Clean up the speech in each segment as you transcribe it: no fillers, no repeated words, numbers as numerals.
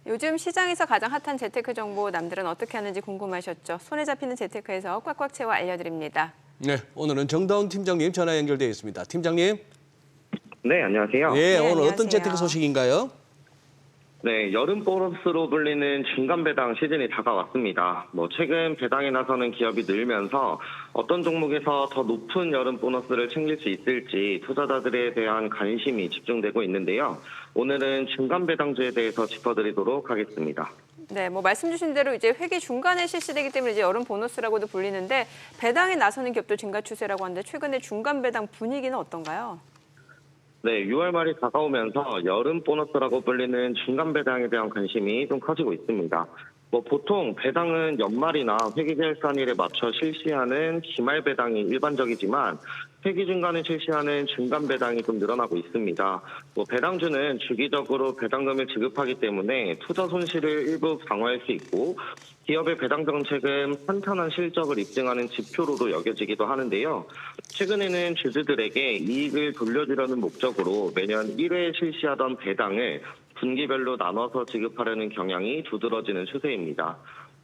요즘 시장에서 가장 핫한 재테크 정보 남들은 어떻게 하는지 궁금하셨죠? 손에 잡히는 재테크에서 꽉꽉 채워 알려드립니다. 네, 오늘은 정다운 팀장님 전화 연결되어 있습니다. 팀장님, 네, 안녕하세요. 네, 네, 오늘 어떤 안녕하세요. 재테크 소식인가요? 네, 여름 보너스로 불리는 중간 배당 시즌이 다가왔습니다. 최근 배당에 나서는 기업이 늘면서 어떤 종목에서 더 높은 여름 보너스를 챙길 수 있을지 투자자들에 대한 관심이 집중되고 있는데요. 오늘은 중간 배당주에 대해서 짚어드리도록 하겠습니다. 네, 말씀 주신 대로 이제 회기 중간에 실시되기 때문에 이제 여름 보너스라고도 불리는데 배당에 나서는 기업도 증가 추세라고 하는데 최근에 중간 배당 분위기는 어떤가요? 네, 6월 말이 다가오면서 여름 보너스라고 불리는 중간 배당에 대한 관심이 좀 커지고 있습니다. 보통 배당은 연말이나 회계결산일에 맞춰 실시하는 기말 배당이 일반적이지만 회기 중간에 실시하는 중간 배당이 좀 늘어나고 있습니다. 배당주는 주기적으로 배당금을 지급하기 때문에 투자 손실을 일부 방어할 수 있고 기업의 배당 정책은 탄탄한 실적을 입증하는 지표로도 여겨지기도 하는데요. 최근에는 주주들에게 이익을 돌려주려는 목적으로 매년 1회 실시하던 배당을 분기별로 나눠서 지급하려는 경향이 두드러지는 추세입니다.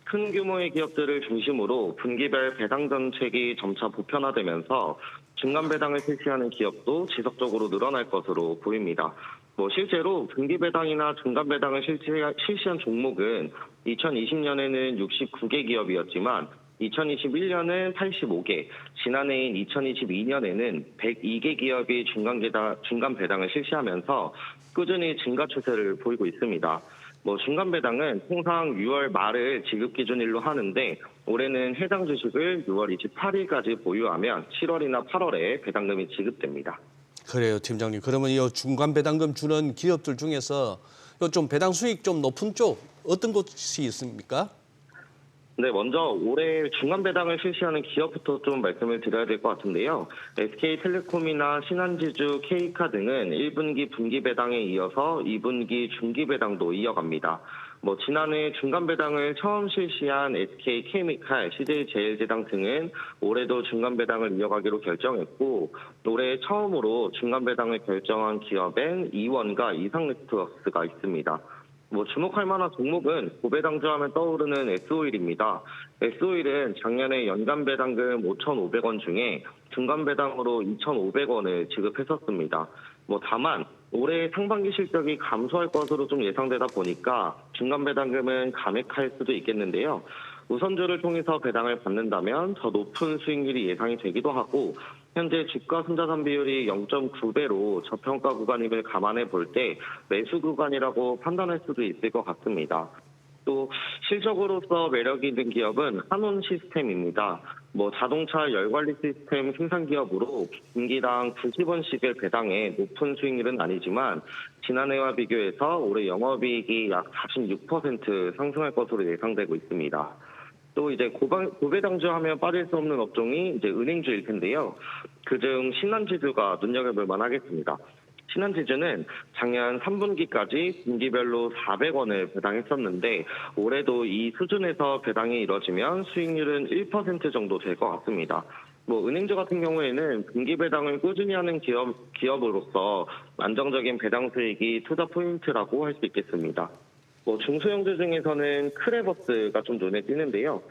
큰 규모의 기업들을 중심으로 분기별 배당 정책이 점차 보편화되면서 중간 배당을 실시하는 기업도 지속적으로 늘어날 것으로 보입니다. 실제로 분기 배당이나 중간 배당을 실시한 종목은 2020년에는 69개 기업이었지만 2021년은 85개, 지난해인 2022년에는 102개 기업이 중간 배당을 실시하면서 꾸준히 증가 추세를 보이고 있습니다. 중간 배당은 통상 6월 말을 지급 기준일로 하는데 올해는 해당 주식을 6월 28일까지 보유하면 7월이나 8월에 배당금이 지급됩니다. 그래요, 팀장님. 그러면 이 중간 배당금 주는 기업들 중에서 좀 배당 수익 좀 높은 쪽 어떤 곳이 있습니까? 네, 먼저 올해 중간 배당을 실시하는 기업부터 좀 말씀을 드려야 될 것 같은데요. SK텔레콤이나 신한지주, K카 등은 1분기 분기 배당에 이어서 2분기 중기 배당도 이어갑니다. 지난해 중간 배당을 처음 실시한 SK케미칼, CJ제일제당 등은 올해도 중간 배당을 이어가기로 결정했고 올해 처음으로 중간 배당을 결정한 기업엔 이원과 이상네트워크가 있습니다. 주목할 만한 종목은 고배당주 하면 떠오르는 S오일입니다. S오일은 작년에 연간 배당금 5,500원 중에 중간 배당으로 2,500원을 지급했었습니다. 다만 올해 상반기 실적이 감소할 것으로 좀 예상되다 보니까 중간 배당금은 감액할 수도 있겠는데요. 우선주를 통해서 배당을 받는다면 더 높은 수익률이 예상이 되기도 하고 현재 주가 순자산 비율이 0.9배로 저평가 구간임을 감안해 볼 때 매수 구간이라고 판단할 수도 있을 것 같습니다. 또 실적으로서 매력 있는 기업은 한온 시스템입니다. 자동차 열관리 시스템 생산 기업으로 분기당 90원씩을 배당해 높은 수익률은 아니지만 지난해와 비교해서 올해 영업이익이 약 46% 상승할 것으로 예상되고 있습니다. 또 이제 고배당주 하면 빠질 수 없는 업종이 이제 은행주일 텐데요. 그중 신한지주가 눈여겨볼 만하겠습니다. 신한지주는 작년 3분기까지 분기별로 400원을 배당했었는데 올해도 이 수준에서 배당이 이뤄지면 수익률은 1% 정도 될 것 같습니다. 은행주 같은 경우에는 분기 배당을 꾸준히 하는 기업으로서 안정적인 배당 수익이 투자 포인트라고 할 수 있겠습니다. 중소형주 중에서는 크레버스가 좀 눈에 띄는데요.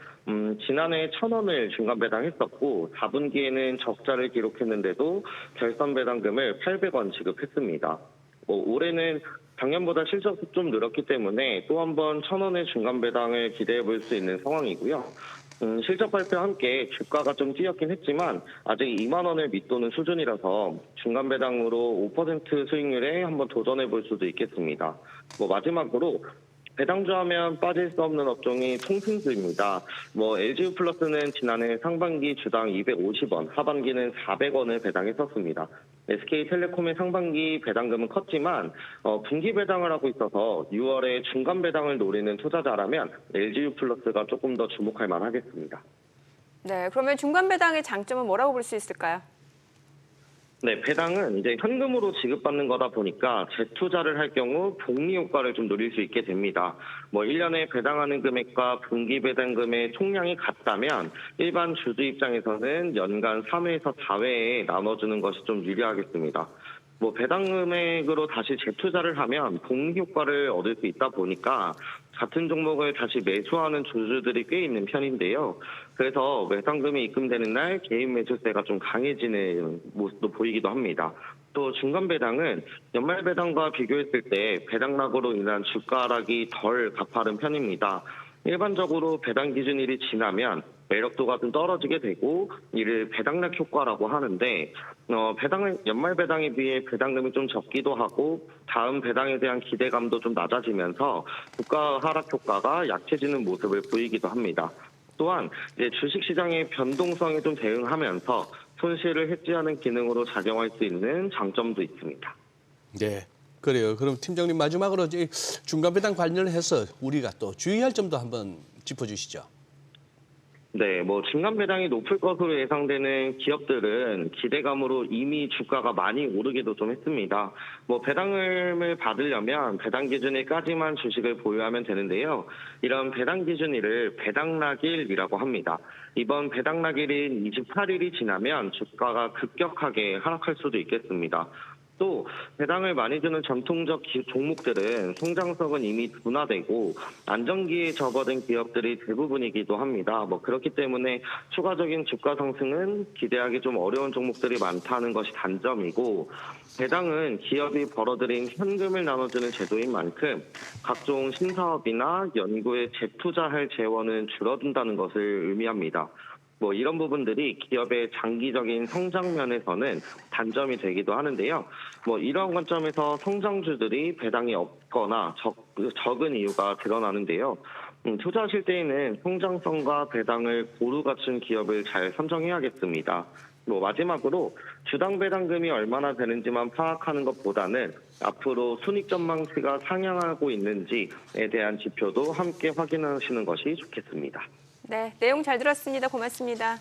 지난해 1,000원을 중간 배당했었고 4분기에는 적자를 기록했는데도 결산 배당금을 800원 지급했습니다. 올해는 작년보다 실적이 좀 늘었기 때문에 또 한 번 1,000원의 중간 배당을 기대해 볼 수 있는 상황이고요. 실적 발표와 함께 주가가 좀 뛰었긴 했지만 아직 2만 원을 밑도는 수준이라서 중간 배당으로 5% 수익률에 한번 도전해 볼 수도 있겠습니다. 마지막으로 배당주 하면 빠질 수 없는 업종이 통신주입니다. LGU 플러스는 지난해 상반기 주당 250원, 하반기는 400원을 배당했었습니다. SK텔레콤의 상반기 배당금은 컸지만 분기 배당을 하고 있어서 6월에 중간 배당을 노리는 투자자라면 LGU 플러스가 조금 더 주목할 만하겠습니다. 네, 그러면 중간 배당의 장점은 뭐라고 볼 수 있을까요? 네, 배당은 이제 현금으로 지급받는 거다 보니까 재투자를 할 경우 복리 효과를 좀 누릴 수 있게 됩니다. 1년에 배당하는 금액과 분기 배당금의 총량이 같다면 일반 주주 입장에서는 연간 3회에서 4회에 나눠주는 것이 좀 유리하겠습니다. 뭐 배당 금액으로 다시 재투자를 하면 본 효과를 얻을 수 있다 보니까 같은 종목을 다시 매수하는 주주들이 꽤 있는 편인데요. 그래서 배당금이 입금되는 날 개인 매수세가 좀 강해지는 모습도 보이기도 합니다. 또 중간 배당은 연말 배당과 비교했을 때 배당락으로 인한 주가 하락이 덜 가파른 편입니다. 일반적으로 배당 기준일이 지나면 매력도가 좀 떨어지게 되고 이를 배당락 효과라고 하는데 연말 배당에 비해 배당금이 좀 적기도 하고 다음 배당에 대한 기대감도 좀 낮아지면서 주가 하락 효과가 약해지는 모습을 보이기도 합니다. 또한 이제 주식시장의 변동성에 좀 대응하면서 손실을 해지하는 기능으로 작용할 수 있는 장점도 있습니다. 네. 그래요. 그럼 팀장님 마지막으로 이제 중간 배당 관련해서 우리가 또 주의할 점도 한번 짚어주시죠. 네, 뭐 중간 배당이 높을 것으로 예상되는 기업들은 기대감으로 이미 주가가 많이 오르기도 좀 했습니다. 뭐 배당을 받으려면 배당 기준일까지만 주식을 보유하면 되는데요. 이런 배당 기준일을 배당락일이라고 합니다. 이번 배당락일인 28일이 지나면 주가가 급격하게 하락할 수도 있겠습니다. 또 배당을 많이 주는 전통적 종목들은 성장성은 이미 둔화되고 안정기에 접어든 기업들이 대부분이기도 합니다. 뭐 그렇기 때문에 추가적인 주가 상승은 기대하기 좀 어려운 종목들이 많다는 것이 단점이고 배당은 기업이 벌어들인 현금을 나눠주는 제도인 만큼 각종 신사업이나 연구에 재투자할 재원은 줄어든다는 것을 의미합니다. 뭐 이런 부분들이 기업의 장기적인 성장 면에서는 단점이 되기도 하는데요. 뭐 이러한 관점에서 성장주들이 배당이 없거나 적은 이유가 드러나는데요. 투자하실 때에는 성장성과 배당을 고루 갖춘 기업을 잘 선정해야겠습니다. 뭐 마지막으로 주당 배당금이 얼마나 되는지만 파악하는 것보다는 앞으로 순익 전망치가 상향하고 있는지에 대한 지표도 함께 확인하시는 것이 좋겠습니다. 네, 내용 잘 들었습니다. 고맙습니다.